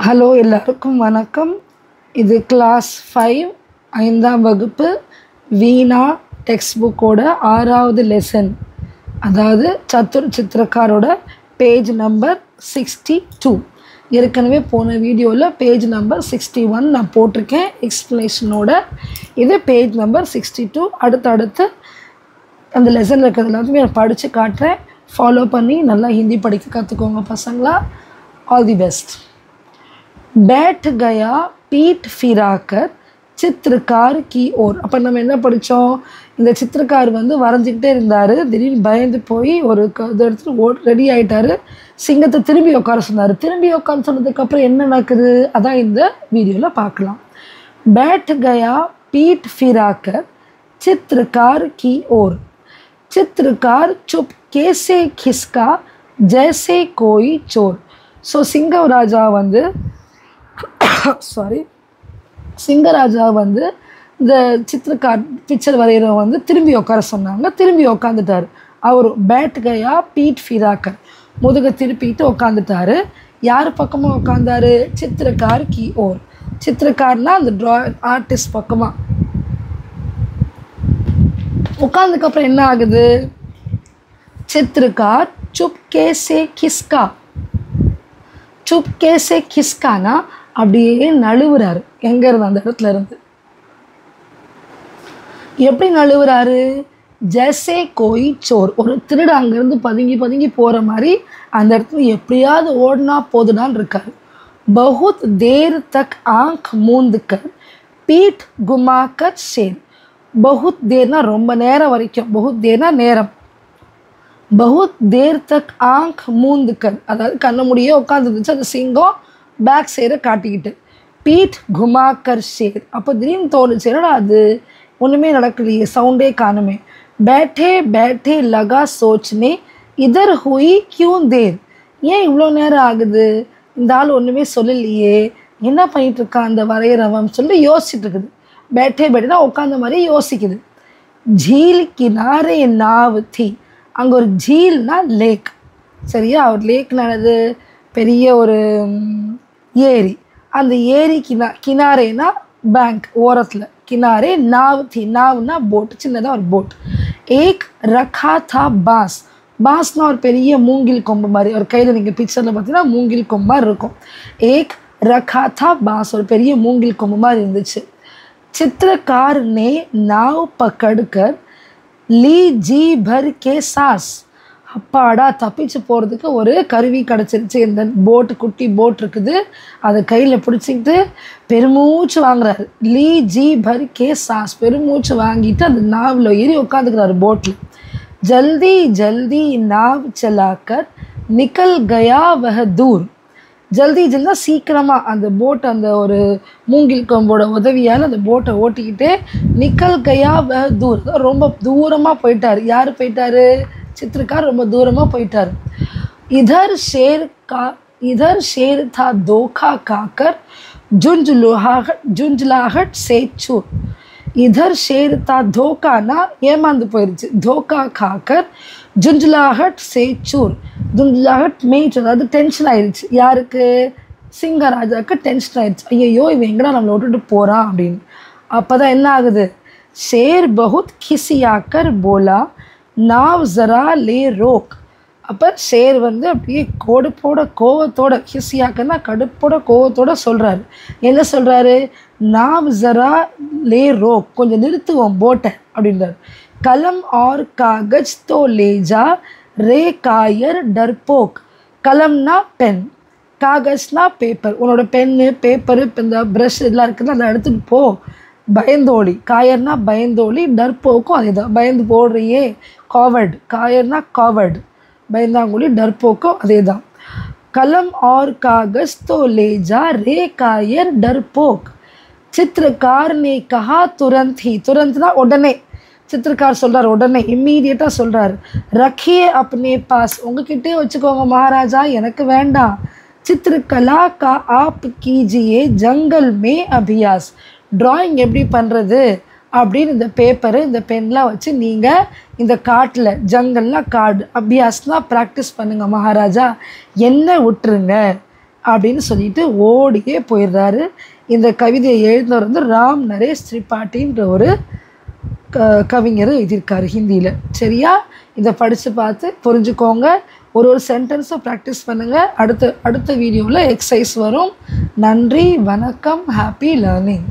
Hello எல்லாருக்கும் வணக்கம். இது கிளாஸ் 5 ஐந்தாம் வகுப்பு வீணா டெக்ஸ்ட் புக்கோட 6வது லெசன், அதாவது சித்திரக்காரோட பேஜ் நம்பர் 62. ஏற்கனவே போன வீடியோவில் பேஜ் நம்பர் 61 நான் போட்டிருக்கேன் எக்ஸ்ப்ளனேஷனோட. இது பேஜ் நம்பர் 62. அடுத்தடுத்து அந்த லெசனில் இருக்கிறது எல்லாத்தையுமே நான் படித்து காட்டுறேன். ஃபாலோ பண்ணி நல்லா ஹிந்தி படிக்க கற்றுக்கோங்க பசங்களா. All the best. बैठ गया पीठ फिराकर चित्रकार की ओर. அப்போ நம்ம என்ன படித்தோம்? இந்த சித்திரக்கார் வரைஞ்சிக்கிட்டே இருந்தார். திடீர்னு பயந்து போய் ஒரு இது எடுத்துகிட்டு ரெடி ஆகிட்டார். சிங்கத்தை திரும்பி உட்கார சொன்னார். திரும்பி உட்கார சொன்னதுக்கப்புறம் என்ன நடக்குது அதான் இந்த வீடியோவில் பார்க்கலாம். बैठ गया पीठ फिराकर चित्रकार की ओर. चित्रकार चुपके से खिसका जैसे कोई चोर. ஸோ சிங்கராஜா சிங்கராஜா இந்த சித்திரக்கார் பிக்சர் வரைகிறவங்க திரும்பி உட்கார சொன்னாங்க. திரும்பி உட்காந்துட்டார். அவர் பேட் கயா பீட் ஃபிராக்கர், முதுக திருப்பிட்டு உட்காந்துட்டாரு. யார் பக்கமாக உட்காந்தாரு? சித்திரக்கார் கி ஓர். சித்திரக்கார்னா அந்த ஆர்டிஸ்ட் பக்கமாக உட்காந்துக்கப்புறம் என்ன ஆகுது? சித்திரக்கார் சுப்கே சே கிஸ்கா. சுப்கே சே கிஸ்கானா அப்படியே நழுவுறாரு. எங்கே இருந்து? அந்த இடத்துல இருந்து. எப்படி நழுவுறாரு? ஜெசே கோய் சோர். ஒரு திருடு அங்கேருந்து பதுங்கி பதுங்கி போகிற மாதிரி அந்த இடத்துல எப்படியாவது ஓடினா போதுடான்னு இருக்காரு. பகுத் தேர் தக் ஆங்க் மூந்துக்கர் பீட் குமாக்கர் ஷேர். பகுத் தேர்னா ரொம்ப நேரம் வரைக்கும். பகுத் தேர்னா நேரம். பகுத் தேர் தக் ஆங்க் மூந்துக்கர், அதாவது கண்ண முடியே உட்காந்துருந்துச்சு அந்த சிங்கம் பேக் சைடை காட்டிக்கிட்டு. பீட் குமாக்கர் ஷேர். அப்போ திடீர்னு தோணுச்சு, என்னடா அது ஒன்றுமே நடக்கலையே, சவுண்டே காணுமே. பேட்டே பேட்டே லகா சோச்னே இதர் ஹுய் கியூ தேர். ஏன் இவ்வளோ நேரம் ஆகுது? இந்த ஆள் ஒன்றுமே சொல்லலையே, என்ன பண்ணிகிட்டு இருக்கான் அந்த வரைகிறவன் சொல்லி யோசிச்சுட்டு இருக்குது. பேட்டே பேட்டேனா உட்காந்த மாதிரி யோசிக்குது. ஜீல் கினாரே நாவ் தி. அங்கே ஒரு ஜீல்னா லேக், சரியா? ஒரு லேக்னானது பெரிய ஒரு ஏரி. அந்த ஏரி கினாரேனா பேங்க் ஓரத்தில், கினாரே நாவ் தி. நாவ்னா போட், சின்னதாக ஒரு போட். ஏக் ரக்கா தா பாஸ். பாஸ்னா ஒரு பெரிய மூங்கில் கொம்பு மாதிரி. ஒரு கையில் நீங்கள் பிக்சரில் பார்த்தீங்கன்னா மூங்கில் கொம்பு மாதிரி இருக்கும். ஏக் ரக்கா தா பாஸ், ஒரு பெரிய மூங்கில் கொம்பு மாதிரி இருந்துச்சு. சித்திரக்கார் நே நாவ் பக்கடுக்கர் லீ ஜி பர் கே சாஸ். அப்பாடா, தப்பிச்சு போகிறதுக்கு ஒரு கருவி கிடச்சிருச்சு. இந்த போட்டு, குட்டி போட் இருக்குது, அதை கையில் பிடிச்சிக்கிட்டு பெருமூச்சு வாங்குறாரு. லீ ஜி பர் கே சாஸ், பெருமூச்சு வாங்கிட்டு அந்த நாவில் ஏறி உட்காந்துக்கிறாரு போட்டில். ஜல்தி ஜல்தி நாவ் சலாக்கர் நிக்கல் கயா வஹ தூர். ஜல்தி ஜல்தா சீக்கிரமாக அந்த போட்டை அந்த ஒரு மூங்கில் கொம்போட உதவியால் அந்த போட்டை ஓட்டிக்கிட்டு நிக்கல் கயா வஹ தூர், ரொம்ப தூரமாக போயிட்டார். யார் போயிட்டார்? சித்திரக்கார் ரொம்ப தூரமாக போயிட்டார். இதர் ஷேர் தா தோखा खाकर ஜுஞ்சுலாகட் சேச்சூர். இதர் ஷேர் தா தோக்கானா ஏமாந்து போயிடுச்சு. தோக்கா காக்கர் ஜுஞ்சுலாகட் சேச்சூர். ஜுஞ்சுலாகட் மேய்ச்சூர், அதாவது டென்ஷன் ஆயிடுச்சு. யாருக்கு? சிங்கராஜாவுக்கு டென்ஷன் ஆயிடுச்சு. ஐயோ இவன் எங்கடா நம்மளை விட்டுட்டு போகிறான் அப்படின்னு. அப்போ தான் என்ன ஆகுது? ஷேர் பகுத் கிசியாக்கர் போலா நாவ் ஜரா லே ரோக். அப்போ ஷேர் அப்படியே கோவத்தோட கிசியாக்கர்னா கடுப்போட கோவத்தோட சொல்கிறாரு. என்ன சொல்கிறாரு? நாவ் ஜரா லே ரோக், கொஞ்சம் நிறுத்துவோம் போட்டை அப்படின்றார். கலம் ஆர் காகஜ் தோ லேஜா ரே காயர் டர்போக். கலம்னா பென், காகஜ்னா பேப்பர். உன்னோட பென்னு பேப்பரு இந்த ப்ரஷ் இதெல்லாம் இருக்குது, அதை எடுத்துகிட்டு போ. பயந்தோழி, காயர்னா பயந்தோழி, டர்போக்கும் அதே தான், பயந்து போடுறியே காவர்டு. காயர்னா காவர்டு, பயந்தாங்குழி. டர்போக்கும் அதே தான். கலம் ஆர் காகஜ் தோ லேஜா ரே காயர் டர்போக். சித்திரக்கார் நே கஹா துரந்த் ஹி. துரந்த்னா உடனே. சித்திரக்கார் சொல்கிறார் உடனே, இம்மீடியட்டாக சொல்கிறார். ரக்கியே அப்னே பாஸ், உங்ககிட்டே வச்சுக்கோங்க மகாராஜா, எனக்கு வேண்டாம். சித்திரகலா கா ஆப் கீஜியே ஜங்கல் மே அபியாஸ். ட்ராயிங் எப்படி பண்ணுறது அப்படின்னு இந்த பேப்பரு இந்த பென்லாம் வச்சு நீங்கள் இந்த காட்டில், ஜங்கல்லாம் காடு, அபியாஸ்னால் ப்ராக்டிஸ் பண்ணுங்கள் மகாராஜா, என்ன விட்டுருங்க. அப்படின்னு சொல்லிட்டு ஓடியே போயிடுறாரு. இந்த கவிதையை எழுதினவர் வந்து ராம் நரேஷ் திரிபாட்டின்ற ஒரு கவிஞர் எழுதியிருக்காரு ஹிந்தியில். சரியா? இதை படித்து பார்த்து புரிஞ்சுக்கோங்க. ஒரு சென்டென்ஸும் ப்ராக்டிஸ் பண்ணுங்கள். அடுத்த வீடியோவில் எக்ஸசைஸ் வரும். நன்றி, வணக்கம், ஹாப்பி லேர்னிங்.